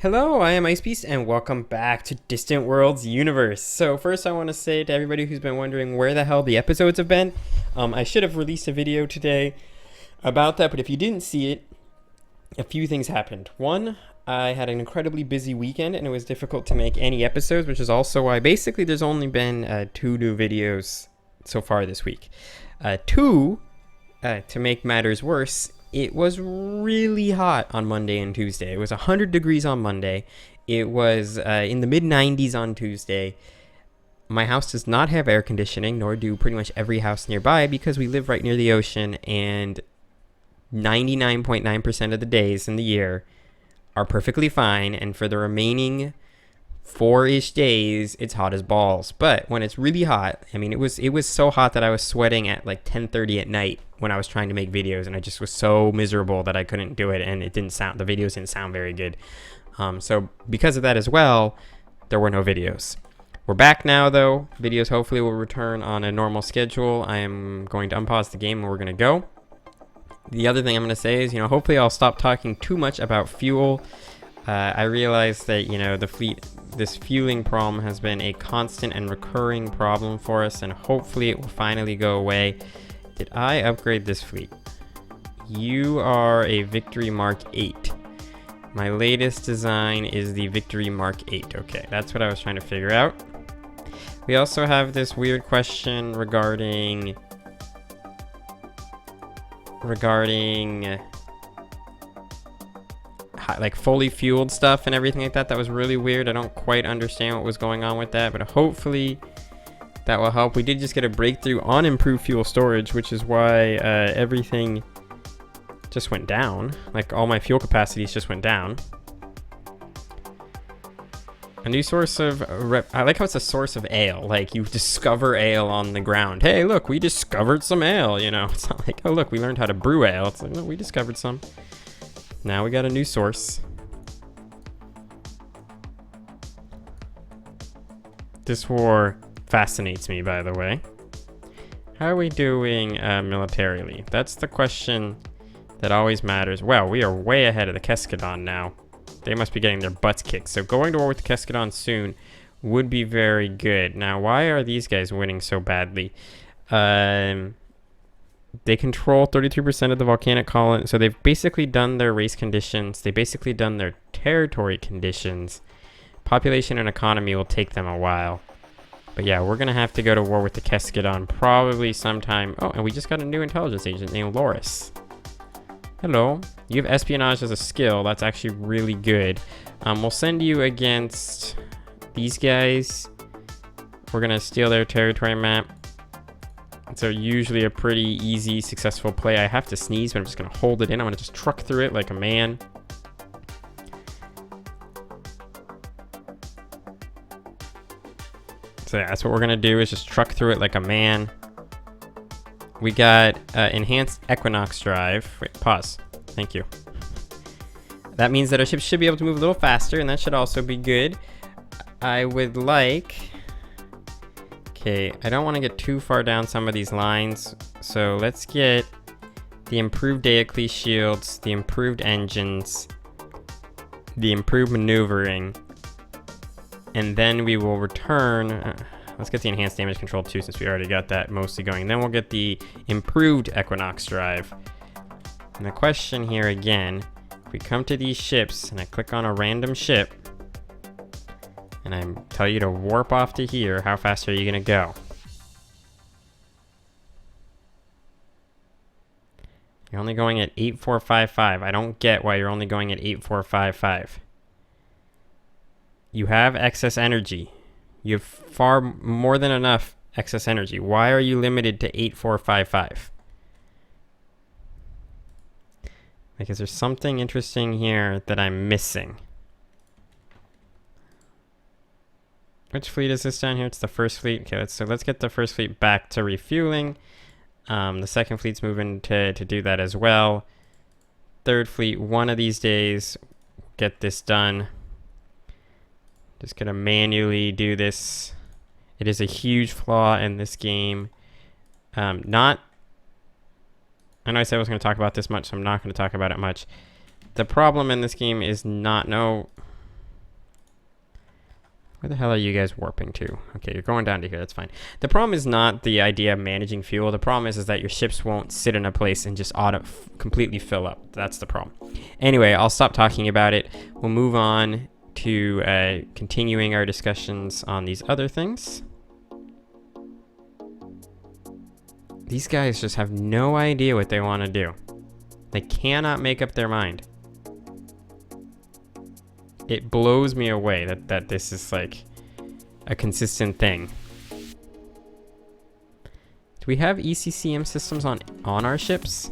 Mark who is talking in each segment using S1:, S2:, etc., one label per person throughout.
S1: Hello, I am IceBeast, and welcome back to Distant Worlds Universe. So first I want to say to everybody who's been wondering where the hell the episodes have been, I should have released a video today about that, but if you didn't see it, a few things happened. One, I had an incredibly busy weekend, and it was difficult to make any episodes, which is also why basically there's only been 2 new videos so far this week. Two, to make matters worse, it was really hot on Monday and Tuesday. It was 100 degrees on Monday. It was in the mid-90s on Tuesday. My house does not have air conditioning, nor do pretty much every house nearby, because we live right near the ocean, and 99.9% of the days in the year are perfectly fine, and for the remaining 4-ish days, it's hot as balls. But when it's really hot, I mean, it was so hot that I was sweating at like 10:30 at night when I was trying to make videos, and I just was so miserable that I couldn't do it, and the videos didn't sound very good. So because of that as well, there were no videos. We're back now, though. Videos hopefully will return on a normal schedule. I am going to unpause the game, and we're going to go. The other thing I'm going to say is, hopefully I'll stop talking too much about fuel. I realize that, this fueling problem has been a constant and recurring problem for us, and hopefully it will finally go away. Did I upgrade this fleet? You are a Victory Mark 8. My latest design is the Victory Mark 8. Okay, that's what I was trying to figure out. We also have this weird question regarding like fully fueled stuff and everything like that. That was really weird. I don't quite understand what was going on with that, but hopefully that will help. We did just get a breakthrough on improved fuel storage, which is why everything just went down. Like all my fuel capacities just went down. A new source of I like how it's a source of ale. Like you discover ale on the ground. Hey, look, we discovered some ale. It's not like, oh look, we learned how to brew ale. It's like, no, we discovered some. Now we got a new source. This war fascinates me, by the way. How are we doing militarily? That's the question that always matters. Well, we are way ahead of the Keskadon now. They must be getting their butts kicked. So going to war with the Keskadon soon would be very good. Now, why are these guys winning so badly? They control 33% of the volcanic colony. So they've basically done their race conditions. They've basically done their territory conditions. Population and economy will take them a while. But yeah, we're going to have to go to war with the Keskadon probably sometime. Oh, and we just got a new intelligence agent named Loris. Hello. You have espionage as a skill. That's actually really good. We'll send you against these guys. We're going to steal their territory map. So usually a pretty easy, successful play. I have to sneeze, but I'm just going to hold it in. I'm going to just truck through it like a man. So yeah, that's what we're going to do, is just truck through it like a man. We got enhanced Equinox drive. Wait, pause. Thank you. That means that our ships should be able to move a little faster, and that should also be good. I would like... Okay, I don't want to get too far down some of these lines, so let's get the improved Derelict shields, the improved engines, the improved maneuvering, and then we will return... let's get the enhanced damage control too, since we already got that mostly going. Then we'll get the improved Equinox drive. And the question here again, if we come to these ships and I click on a random ship, and I tell you to warp off to here, how fast are you going to go? You're only going at 8455. I don't get why you're only going at 8455. You have excess energy. You have far more than enough excess energy. Why are you limited to 8455? Because there's something interesting here that I'm missing. Which fleet is this down here? It's the first fleet. Okay, let's get the first fleet back to refueling. The second fleet's moving to do that as well. Third fleet, one of these days, get this done. Just gonna manually do this. It is a huge flaw in this game. I know I said I was going to talk about this much, so I'm not going to talk about it much. The problem in this game is not... No. Where the hell are you guys warping to? Okay, you're going down to here. That's fine. The problem is not the idea of managing fuel. The problem is that your ships won't sit in a place and just completely fill up. That's the problem. Anyway, I'll stop talking about it. We'll move on to continuing our discussions on these other things. These guys just have no idea what they want to do. They cannot make up their mind. It blows me away that this is like a consistent thing. Do we have ECCM systems on our ships?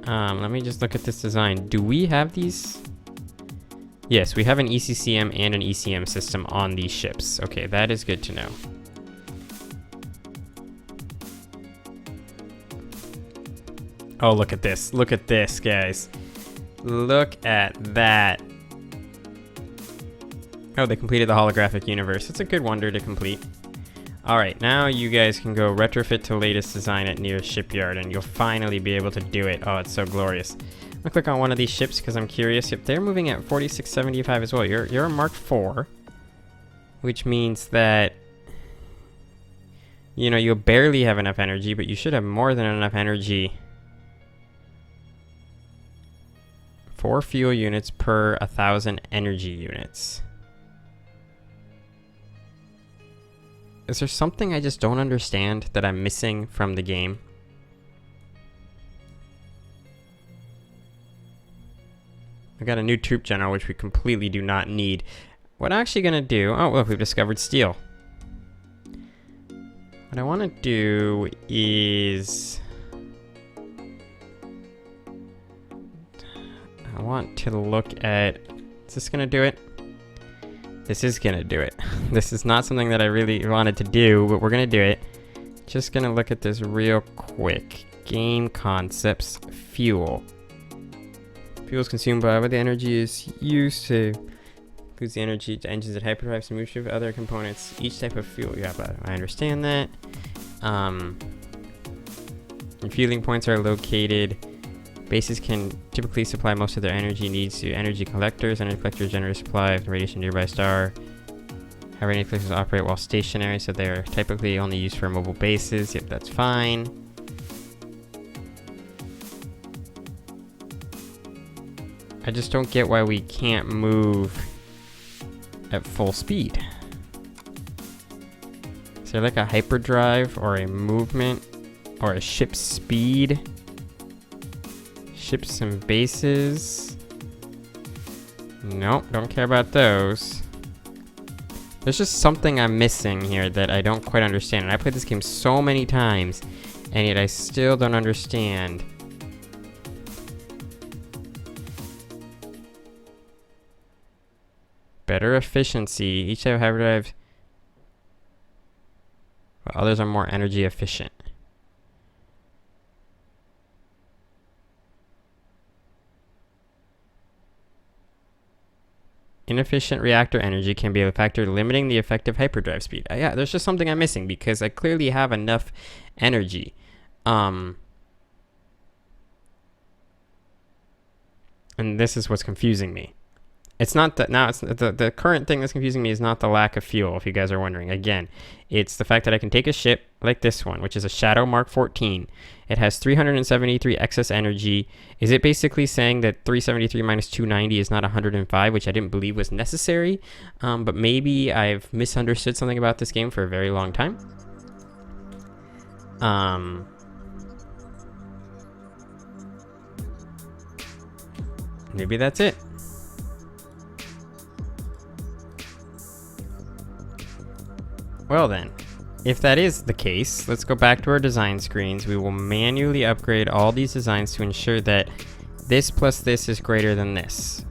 S1: Let me just look at this design. Do we have these? Yes, we have an ECCM and an ECM system on these ships. Okay, that is good to know. Oh, look at this. Look at this, guys. Look at that. Oh, they completed the holographic universe. It's a good wonder to complete. Alright, now you guys can go retrofit to latest design at nearest shipyard, and you'll finally be able to do it. Oh, it's so glorious. I'm gonna click on one of these ships because I'm curious. If they're moving at 4675 as well. You're a Mark IV, which means that, you know, you'll barely have enough energy, but you should have more than enough energy. 4 fuel units per 1,000 energy units. Is there something I just don't understand that I'm missing from the game? I got a new troop general, which we completely do not need. What I'm actually gonna do... Oh, look, we've discovered steel. What I want to do is... I want to look at... Is this gonna do it? This is gonna do it. This is not something that I really wanted to do, but we're gonna do it. Just gonna look at this real quick. Game concepts, fuel. Fuel is consumed by what the energy is used to. Includes the energy to engines and hyperdrives and move other components. Each type of fuel. Yeah, but I understand that. Refueling points are located. Bases can typically supply most of their energy needs to energy collectors. Energy collectors generate supply of radiation nearby star. However, energy collectors operate while stationary, so they are typically only used for mobile bases. Yep, that's fine. I just don't get why we can't move at full speed. Is there like a hyperdrive or a movement or a ship speed? Ships and bases. Nope, don't care about those. There's just something I'm missing here that I don't quite understand. And I played this game so many times, and yet I still don't understand. Better efficiency. Each type of hyperdrive. Well, others are more energy efficient. Inefficient reactor energy can be a factor limiting the effective hyperdrive speed. Yeah, there's just something I'm missing because I clearly have enough energy. And this is what's confusing me. It's not that now. It's the current thing that's confusing me is not the lack of fuel. If you guys are wondering, again, it's the fact that I can take a ship like this one, which is a Shadow Mark 14. It has 373 excess energy. Is it basically saying that 373 minus 290 is not 105, which I didn't believe was necessary? But maybe I've misunderstood something about this game for a very long time. Maybe that's it. Well then, if that is the case, let's go back to our design screens. We will manually upgrade all these designs to ensure that this plus this is greater than this.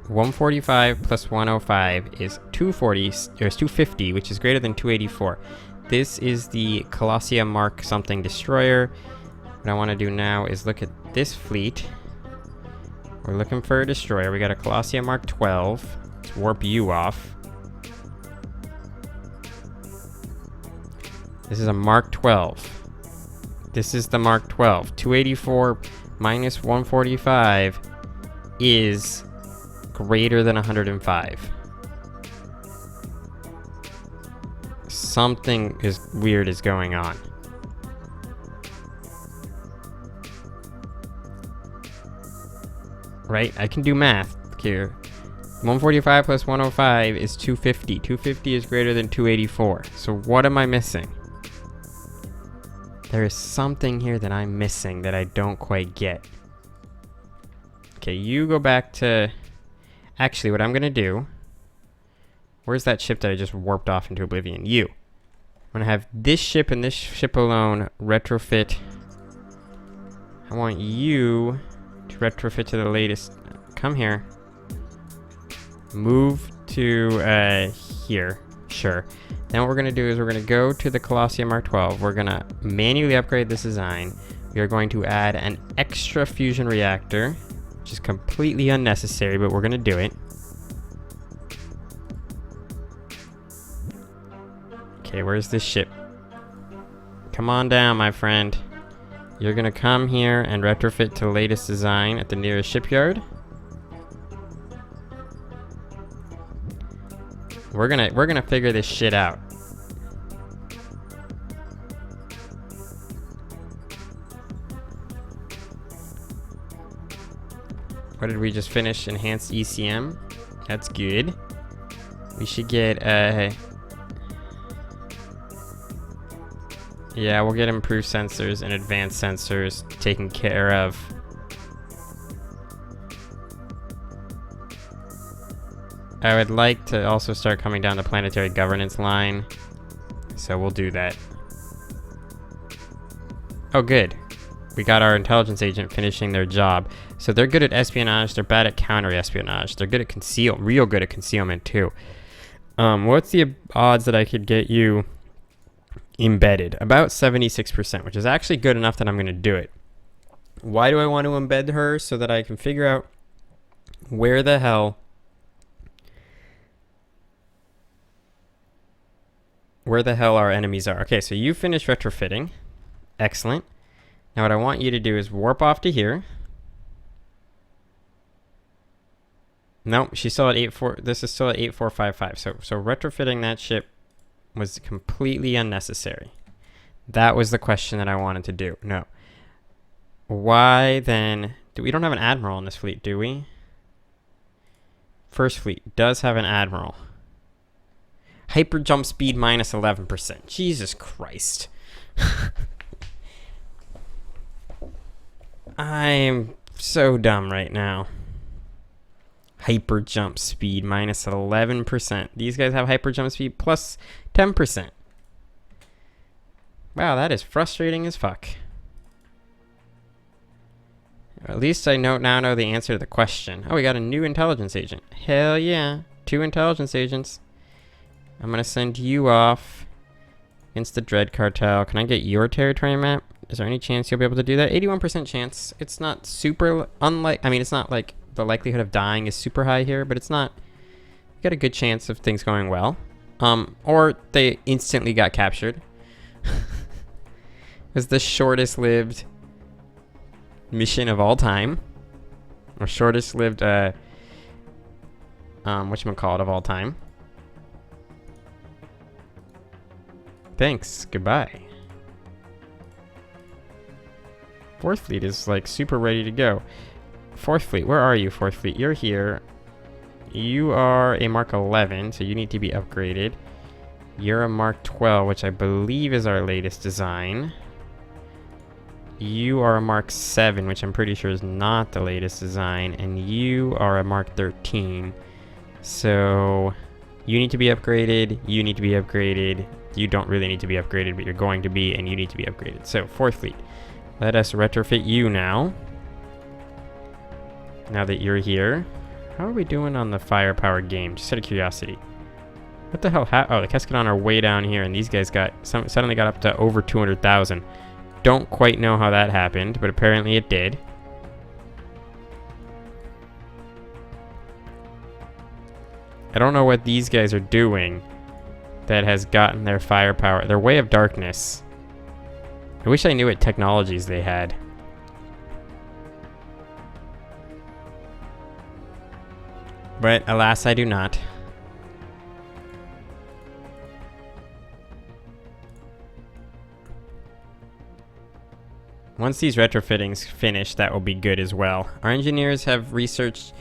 S1: 145 plus 105 is 240, or is 250, which is greater than 284. This is the Colossia Mark something destroyer. What I want to do now is look at this fleet. We're looking for a destroyer. We got a Colossia Mark 12. Let's warp you off. This is a Mark 12. This is the Mark 12. 284 minus 145 is greater than 105. Something weird is going on. Right? I can do math here. 145 plus 105 is 250. 250 is greater than 284. So what am I missing? There is something here that I'm missing that I don't quite get. Okay, you go back to... Actually, what I'm going to do... Where's that ship that I just warped off into oblivion? You. I'm going to have this ship and this ship alone retrofit. I want you to retrofit to the latest. Come here. Move to here. Sure. Then what we're going to do is we're going to go to the Colosseum Mark 12. We're going to manually upgrade this design. We are going to add an extra fusion reactor, which is completely unnecessary, but we're going to do it. Okay, where's this ship? Come on down, my friend. You're gonna come here and retrofit to the latest design at the nearest shipyard. We're gonna figure this shit out. What did we just finish? Enhanced ECM. That's good. We should get yeah, we'll get improved sensors and advanced sensors taken care of. I would like to also start coming down the planetary governance line, so we'll do that. Oh, good. We got our intelligence agent finishing their job. So they're good at espionage, they're bad at counter-espionage. They're good at real good at concealment too. What's the odds that I could get you embedded? About 76%, which is actually good enough that I'm going to do it. Why do I want to embed her? So that I can figure out where the hell our enemies are. Okay, so you finished retrofitting. Excellent. Now what I want you to do is warp off to here. Nope, she's still at 84. This is still at 8455. So retrofitting that ship was completely unnecessary. That was the question that I wanted to do. No. Why then? We don't have an admiral in this fleet, do we? First fleet does have an admiral. Hyper jump speed minus 11%. Jesus Christ. I'm so dumb right now. Hyper jump speed minus 11%. These guys have hyper jump speed plus 10%. Wow, that is frustrating as fuck. At least I now know the answer to the question. Oh, we got a new intelligence agent. Hell yeah. 2 intelligence agents. I'm going to send you off against the Dread Cartel. Can I get your territory map? Is there any chance you'll be able to do that? 81% chance. It's not super I mean, it's not like the likelihood of dying is super high here, but it's not. You got a good chance of things going well. Or they instantly got captured. It was the shortest lived mission of all time. Or shortest lived, whatchamacallit of all time. Thanks. Goodbye. 4th fleet is like super ready to go. 4th fleet, where are you, 4th fleet? You're here. You are a Mark 11, so you need to be upgraded. You're a Mark 12, which I believe is our latest design. You are a Mark 7, which I'm pretty sure is not the latest design. And you are a Mark 13. So you need to be upgraded. You need to be upgraded. You don't really need to be upgraded, but you're going to be, and you need to be upgraded. So 4th fleet, let us retrofit you now. Now that you're here. How are we doing on the firepower game? Just out of curiosity. What the hell? Oh, the Keskadon are way down here, and these guys suddenly got up to over 200,000. Don't quite know how that happened, but apparently it did. I don't know what these guys are doing that has gotten their firepower, their way of darkness. I wish I knew what technologies they had. But alas, I do not. Once these retrofittings finish, that will be good as well. Our engineers have researched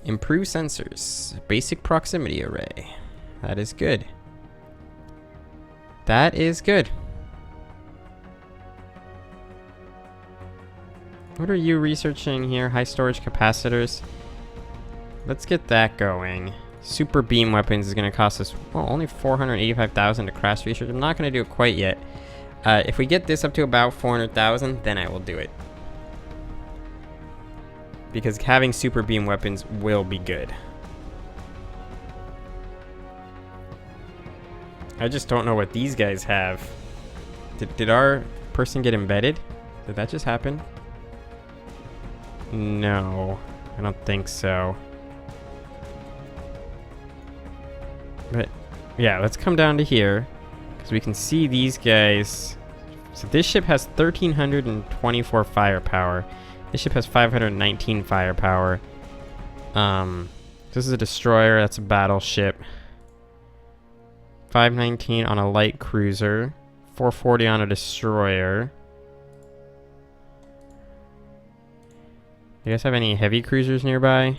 S1: improved sensors, basic proximity array. That is good. That is good. What are you researching here? High storage capacitors. Let's get that going. Super beam weapons is going to cost us, well, only 485,000 to crash research. I'm not going to do it quite yet. If we get this up to about 400,000, then I will do it. Because having super beam weapons will be good. I just don't know what these guys have. Did our person get embedded? Did that just happen? No, I don't think so. But yeah, let's come down to here. So we can see these guys. So this ship has 1,324 firepower. This ship has 519 firepower. This is a destroyer. That's a battleship. 519 on a light cruiser. 440 on a destroyer. You guys have any heavy cruisers nearby?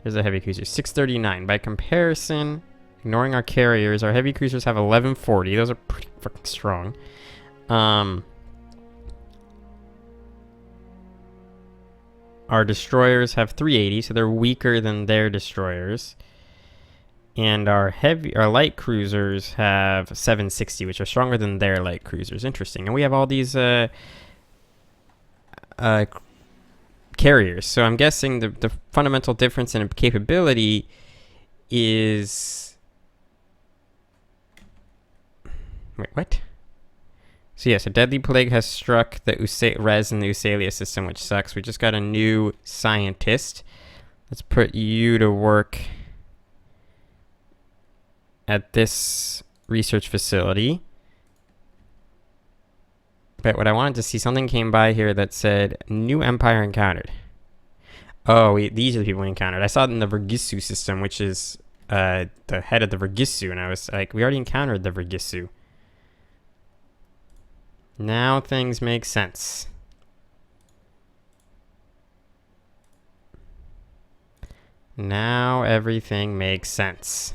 S1: There's a heavy cruiser. 639. By comparison, ignoring our carriers, our heavy cruisers have 1140. Those are pretty fucking strong. Our destroyers have 380, so they're weaker than their destroyers. And our light cruisers have 760, which are stronger than their light cruisers. Interesting. And we have all these carriers. So I'm guessing the fundamental difference in capability is... Wait, what? So yes, a deadly plague has struck the Res and the Usalia system, which sucks. We just got a new scientist. Let's put you to work at this research facility. But what I wanted to see, something came by here that said, new empire encountered. Oh, these are the people we encountered. I saw it in the Vergisu system, which is the head of the Vergisu, and I was like, we already encountered the Vergisu. Now things make sense. Now everything makes sense.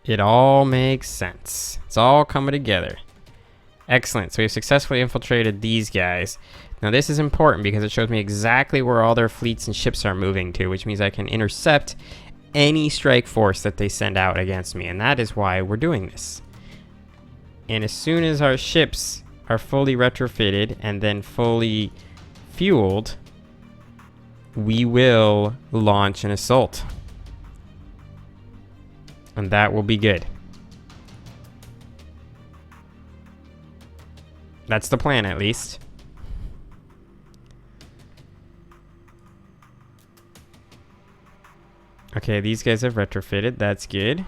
S1: It all makes sense. It's all coming together. Excellent. So we've successfully infiltrated these guys. Now this is important because it shows me exactly where all their fleets and ships are moving to, which means I can intercept any strike force that they send out against me. And that is why we're doing this. And as soon as our ships are fully retrofitted and then fully fueled, we will launch an assault. And that will be good. That's the plan, at least. Okay, these guys have retrofitted. That's good.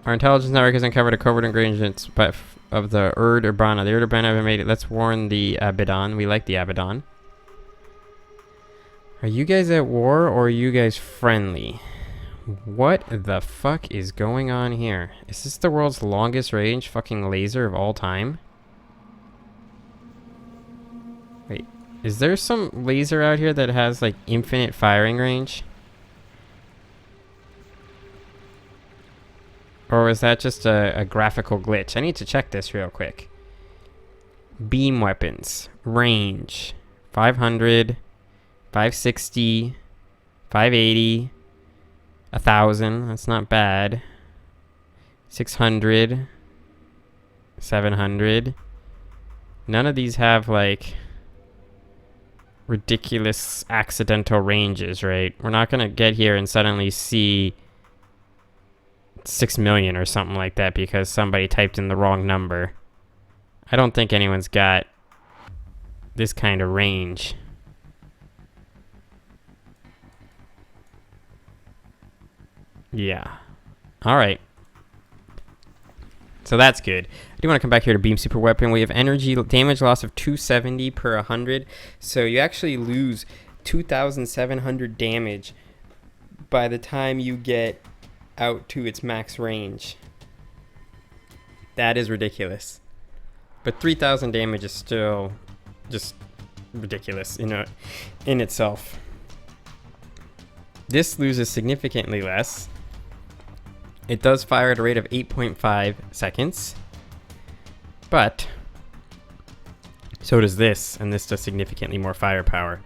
S1: Our intelligence network has uncovered a covert ingredients of the Erd Urbana. The Erd Urbana have made it. Let's warn the Abaddon. We like the Abaddon. Are you guys at war or are you guys friendly? What the fuck is going on here? Is this the world's longest range fucking laser of all time? Wait, is there some laser out here that has like infinite firing range? Or was that just a graphical glitch? I need to check this real quick. Beam weapons. Range. 500. 560. 580. 1,000. That's not bad. 600. 700. None of these have like ridiculous accidental ranges, right? We're not going to get here and suddenly see 6 million or something like that because somebody typed in the wrong number. I don't think anyone's got this kind of range. Yeah. All right. So that's good. I do want to come back here to beam super weapon. We have energy damage loss of 270 per 100. So you actually lose 2,700 damage by the time you get out to its max range. That is ridiculous. But 3,000 damage is still just ridiculous in itself. This loses significantly less. It does fire at a rate of 8.5 seconds. But so does this, and this does significantly more firepower.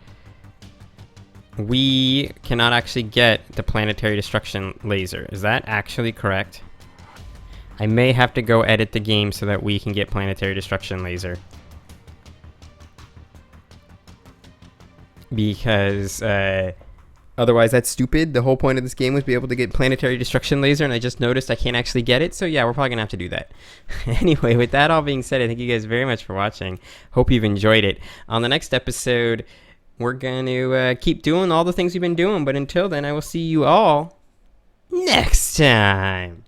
S1: We cannot actually get the planetary destruction laser. Is that actually correct? I may have to go edit the game so that we can get planetary destruction laser. Because otherwise that's stupid. The whole point of this game was to be able to get planetary destruction laser, and I just noticed I can't actually get it. So yeah, we're probably gonna have to do that. Anyway, with that all being said, I thank you guys very much for watching. Hope you've enjoyed it. On the next episode, we're going to keep doing all the things we've been doing. But until then, I will see you all next time.